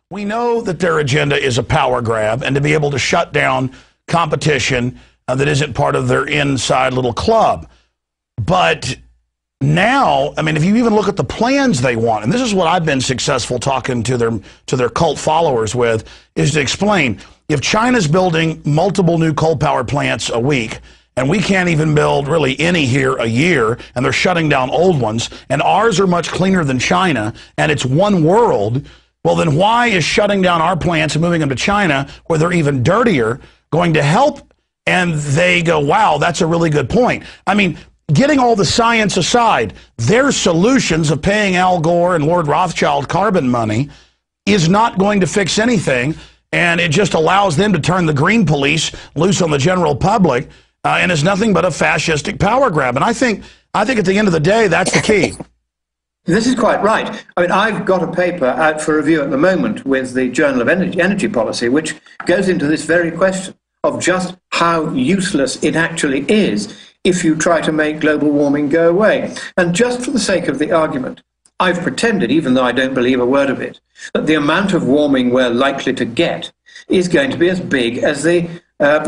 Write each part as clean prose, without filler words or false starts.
We know that their agenda is a power grab and to be able to shut down competition that isn't part of their inside little club. But now, I mean, if you even look at the plans they want, and this is what I've been successful talking to their cult followers with, is to explain, if China's building multiple new coal power plants a week, and we can't even build really any here a year, and they're shutting down old ones, and ours are much cleaner than China, and it's one world, well, then why is shutting down our plants and moving them to China, where they're even dirtier, going to help? And they go, wow, that's a really good point. I mean, getting all the science aside, their solutions of paying Al Gore and Lord Rothschild carbon money is not going to fix anything, and it just allows them to turn the green police loose on the general public, and is nothing but a fascistic power grab. And I think at the end of the day, that's the key. This is quite right. I mean, I've got a paper out for review at the moment with the Journal of Energy Policy, which goes into this very question of just how useless it actually is if you try to make global warming go away. And just for the sake of the argument, I've pretended, even though I don't believe a word of it, that the amount of warming we're likely to get is going to be as big as the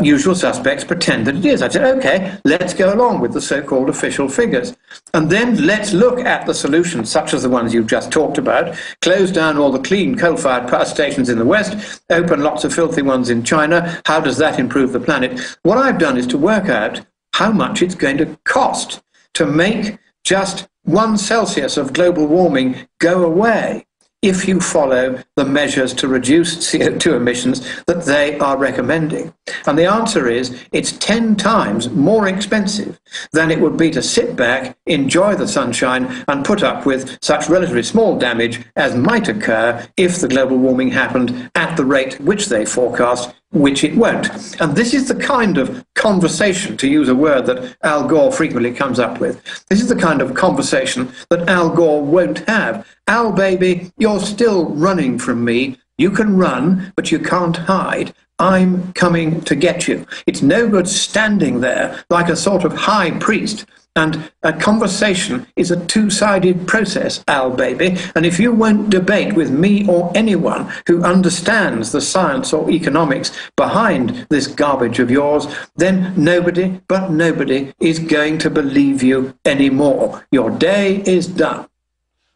usual suspects pretend that it is. I said, okay, let's go along with the so-called official figures. And then let's look at the solutions, such as the ones you've just talked about, close down all the clean coal-fired power stations in the West, open lots of filthy ones in China. How does that improve the planet? What I've done is to work out how much it's going to cost to make just 1 Celsius of global warming go away if you follow the measures to reduce CO2 emissions that they are recommending. And the answer is it's 10 times more expensive than it would be to sit back, enjoy the sunshine, and put up with such relatively small damage as might occur if the global warming happened at the rate which they forecast, which it won't. And this is the kind of conversation, to use a word that Al Gore frequently comes up with, this is the kind of conversation that Al Gore won't have. Al, baby, you're still running from me. You can run, but you can't hide. I'm coming to get you. It's no good standing there like a sort of high priest. And a conversation is a two-sided process, Al, baby. And if you won't debate with me or anyone who understands the science or economics behind this garbage of yours, then nobody but nobody is going to believe you anymore. Your day is done.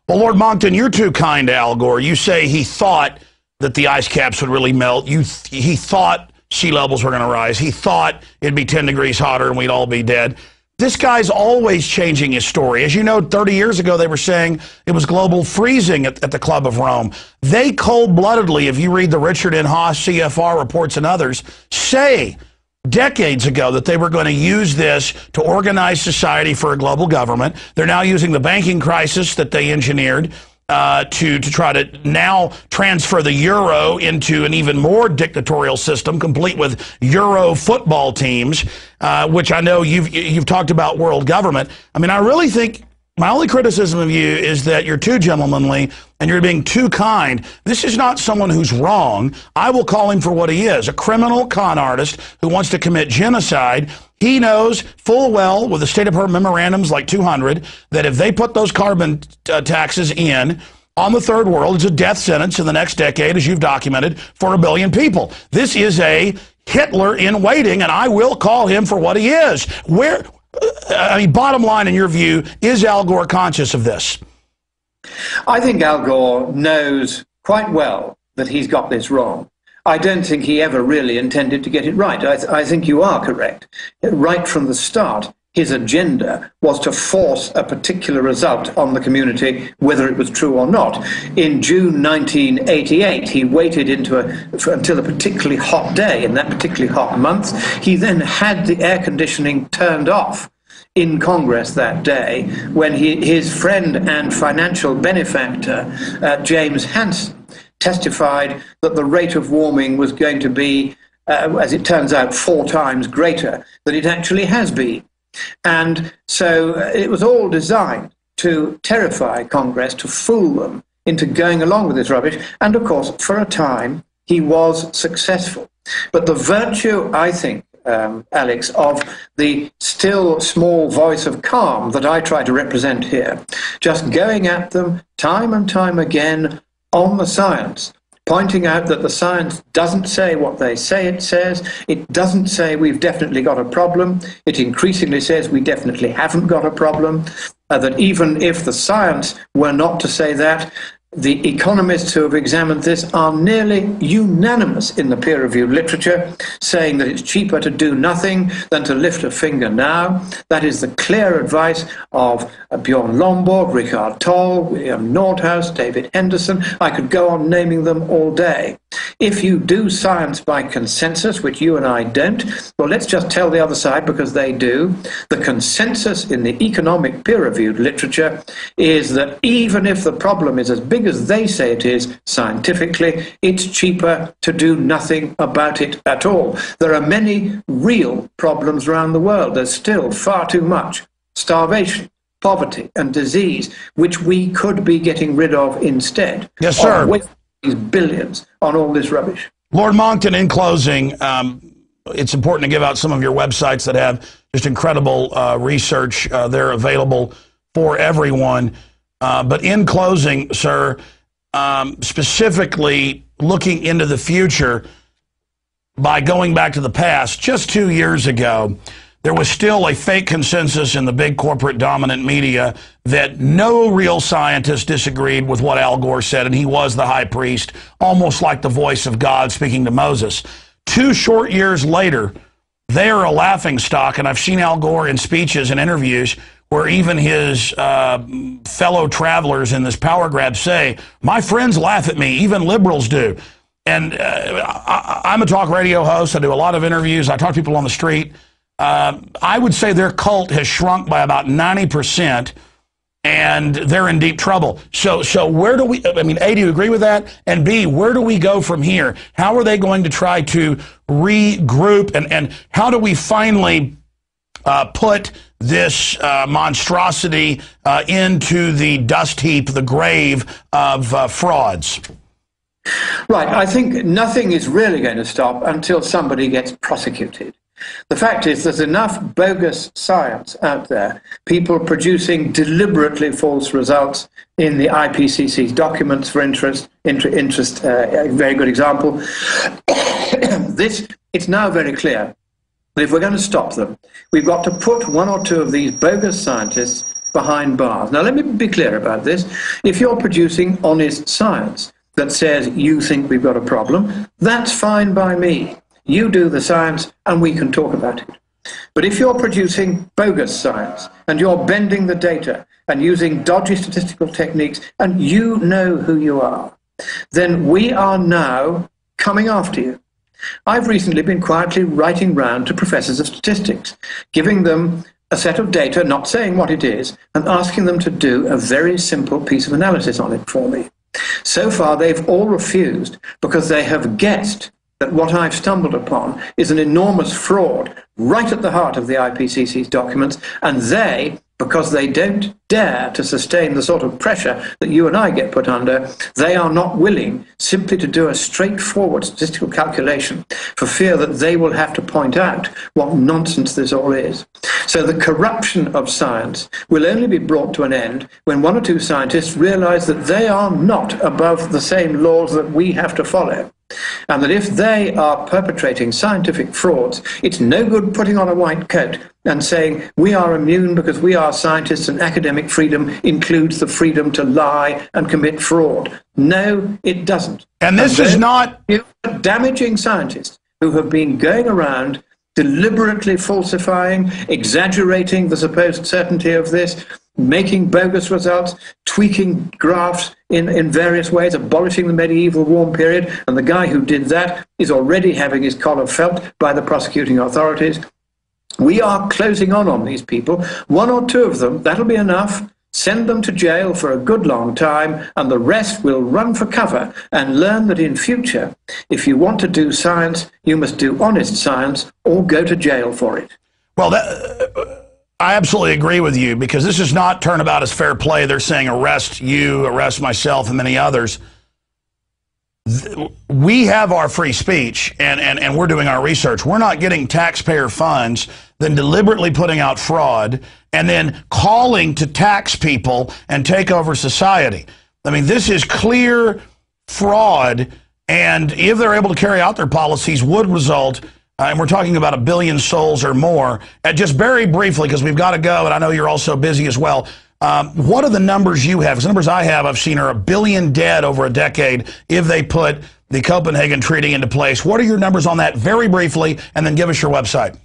Well, Lord Monckton, you're too kind to Al Gore. You say he thought that the ice caps would really melt. He thought sea levels were going to rise. He thought it'd be 10 degrees hotter and we'd all be dead. This guy's always changing his story. As you know, 30 years ago, they were saying it was global freezing at the Club of Rome. They cold-bloodedly, if you read the Richard N. Haas CFR reports and others, say decades ago that they were going to use this to organize society for a global government. They're now using the banking crisis that they engineered to try to now transfer the euro into an even more dictatorial system, complete with euro football teams, which I know you've talked about world government. I mean, I really think my only criticism of you is that you're too gentlemanly and you're being too kind. This is not someone who's wrong. I will call him for what he is, a criminal con artist who wants to commit genocide. He knows full well, with the State Department memorandums like 200, that if they put those carbon taxes in on the third world, it's a death sentence in the next decade, as you've documented, for 1 billion people. This is a Hitler in waiting, and I will call him for what he is. I mean, bottom line, in your view, is Al Gore conscious of this? I think Al Gore knows quite well that he's got this wrong. I don't think he ever really intended to get it right. I think you are correct. Right from the start, his agenda was to force a particular result on the community, whether it was true or not. In June 1988, he waited until a particularly hot day. In that particularly hot month, he then had the air conditioning turned off in Congress that day when his friend and financial benefactor, James Hansen, testified that the rate of warming was going to be, as it turns out, 4 times greater than it actually has been. And so it was all designed to terrify Congress, to fool them into going along with this rubbish. And of course, for a time, he was successful. But the virtue, I think, Alex, of the still small voice of calm that I try to represent here, just going at them time and time again on the science, pointing out that the science doesn't say what they say it says. It doesn't say we've definitely got a problem. It increasingly says we definitely haven't got a problem. That even if the science were not to say that, the economists who have examined this are nearly unanimous in the peer-reviewed literature, saying that it's cheaper to do nothing than to lift a finger now. That is the clear advice of Bjorn Lomborg, Richard Toll, William Nordhaus, David Henderson. I could go on naming them all day. If you do science by consensus, which you and I don't, well, let's just tell the other side, because they do. The consensus in the economic peer-reviewed literature is that even if the problem is as big as they say it is scientifically, it's cheaper to do nothing about it at all. There are many real problems around the world. There's still far too much starvation, poverty, and disease, which we could be getting rid of instead. Yes, sir. These billions on all this rubbish. Lord Monckton, in closing, it's important to give out some of your websites that have just incredible research. They're available for everyone. But in closing, sir, specifically looking into the future by going back to the past, just 2 years ago, there was still a fake consensus in the big corporate dominant media that no real scientist disagreed with what Al Gore said, and he was the high priest, almost like the voice of God speaking to Moses. 2 short years later, they are a laughingstock, and I've seen Al Gore in speeches and interviews where even his fellow travelers in this power grab say, my friends laugh at me, even liberals do. And I'm a talk radio host. I do a lot of interviews. I talk to people on the street. I would say their cult has shrunk by about 90%, and they're in deep trouble. So where do we, I mean, A, do you agree with that? And B, where do we go from here? How are they going to try to regroup, and how do we finally put this monstrosity into the dust heap, the grave of frauds? Right. I think nothing is really going to stop until somebody gets prosecuted. The fact is there's enough bogus science out there, people producing deliberately false results in the IPCC's documents, for interest, a very good example. It's now very clear that if we're going to stop them, we've got to put 1 or 2 of these bogus scientists behind bars. Now, let me be clear about this. If you're producing honest science that says you think we've got a problem, that's fine by me. You do the science and we can talk about it. But if you're producing bogus science and you're bending the data and using dodgy statistical techniques, and you know who you are, then we are now coming after you. I've recently been quietly writing round to professors of statistics, giving them a set of data, not saying what it is, and asking them to do a very simple piece of analysis on it for me. So far, they've all refused because they have guessed that what I've stumbled upon is an enormous fraud right at the heart of the IPCC's documents, and they, because they don't dare to sustain the sort of pressure that you and I get put under, they are not willing simply to do a straightforward statistical calculation for fear that they will have to point out what nonsense this all is. So the corruption of science will only be brought to an end when 1 or 2 scientists realize that they are not above the same laws that we have to follow. And that if they are perpetrating scientific frauds, it's no good putting on a white coat and saying we are immune because we are scientists and academic freedom includes the freedom to lie and commit fraud. No, it doesn't. And this is not damaging scientists who have been going around deliberately falsifying, exaggerating the supposed certainty of this, making bogus results, tweaking graphs in various ways, abolishing the medieval warm period, and the guy who did that is already having his collar felt by the prosecuting authorities. We are closing on these people. 1 or 2 of them, that'll be enough. Send them to jail for a good long time, and the rest will run for cover and learn that in future, if you want to do science, you must do honest science or go to jail for it. Well, I absolutely agree with you, because this is not turnabout as fair play. They're saying arrest you, arrest myself, and many others. We have our free speech, and we're doing our research. We're not getting taxpayer funds, then deliberately putting out fraud, and then calling to tax people and take over society. I mean, this is clear fraud And if they're able to carry out their policies, would result, and we're talking about 1 billion souls or more, just very briefly, because we've got to go, and I know you're also busy as well. What are the numbers you have? Because the numbers I have, I've seen are 1 billion dead over a decade if they put the Copenhagen Treaty into place. What are your numbers on that, very briefly, and then give us your website?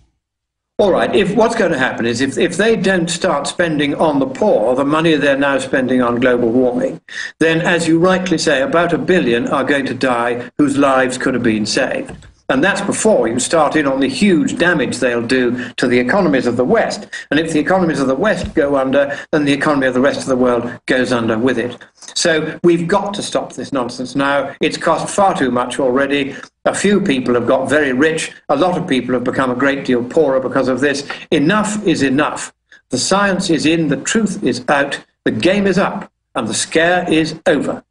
All right, if what's going to happen is if they don't start spending on the poor the money they're now spending on global warming, then, as you rightly say, about 1 billion are going to die whose lives could have been saved. And that's before you start in on the huge damage they'll do to the economies of the West. And if the economies of the West go under, then the economy of the rest of the world goes under with it. So we've got to stop this nonsense now. It's cost far too much already. A few people have got very rich. A lot of people have become a great deal poorer because of this. Enough is enough. The science is in, the truth is out, the game is up, and the scare is over.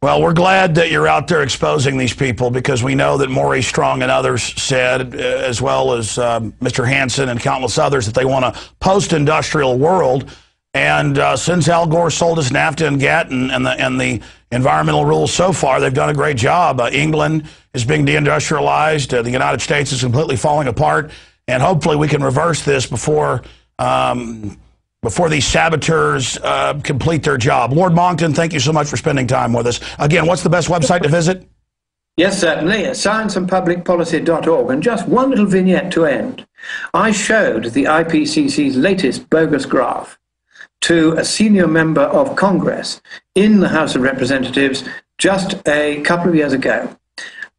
Well, we're glad that you're out there exposing these people, because we know that Maurice Strong and others said, as well as Mr. Hansen and countless others, that they want a post-industrial world. And since Al Gore sold us NAFTA and GATT and the environmental rules so far, they've done a great job. England is being deindustrialized. The United States is completely falling apart. And hopefully we can reverse this before these saboteurs complete their job. Lord Monckton, thank you so much for spending time with us. Again, what's the best website to visit? Yes, certainly, scienceandpublicpolicy.org. And just one little vignette to end. I showed the IPCC's latest bogus graph to a senior member of Congress in the House of Representatives just a couple of years ago.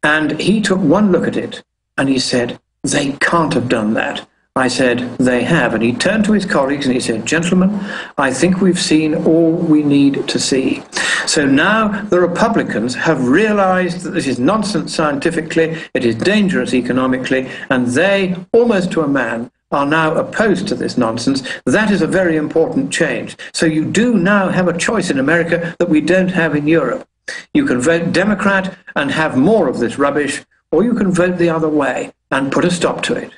And he took one look at it and he said, "They can't have done that." I said, "They have." And he turned to his colleagues and he said, "Gentlemen, I think we've seen all we need to see." So now the Republicans have realized that this is nonsense scientifically, it is dangerous economically, and they, almost to a man, are now opposed to this nonsense. That is a very important change. So you do now have a choice in America that we don't have in Europe. You can vote Democrat and have more of this rubbish, or you can vote the other way and put a stop to it.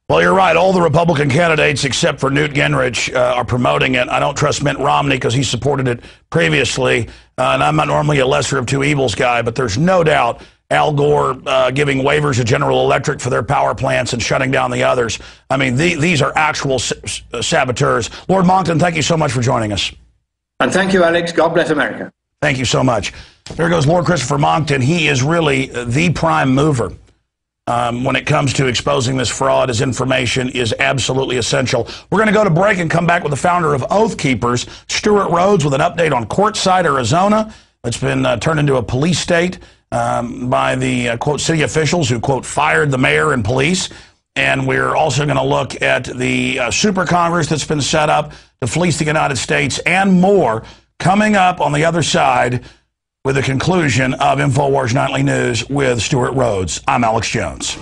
Well, you're right. All the Republican candidates, except for Newt Gingrich, are promoting it. I don't trust Mitt Romney because he supported it previously. And I'm not normally a lesser of two evils guy, but there's no doubt Al Gore giving waivers to General Electric for their power plants and shutting down the others. I mean, these are actual saboteurs. Lord Monckton, thank you so much for joining us. And thank you, Alex. God bless America. Thank you so much. There goes Lord Christopher Monckton. He is really the prime mover. When it comes to exposing this fraud. His information is absolutely essential. We're going to go to break and come back with the founder of Oath Keepers, Stewart Rhodes, with an update on Quartzsite, Arizona. It's been turned into a police state by the, quote, city officials who, quote, fired the mayor and police. And we're also going to look at the super Congress that's been set up to fleece the United States and more coming up on the other side with the conclusion of InfoWars Nightly News with Stewart Rhodes. I'm Alex Jones.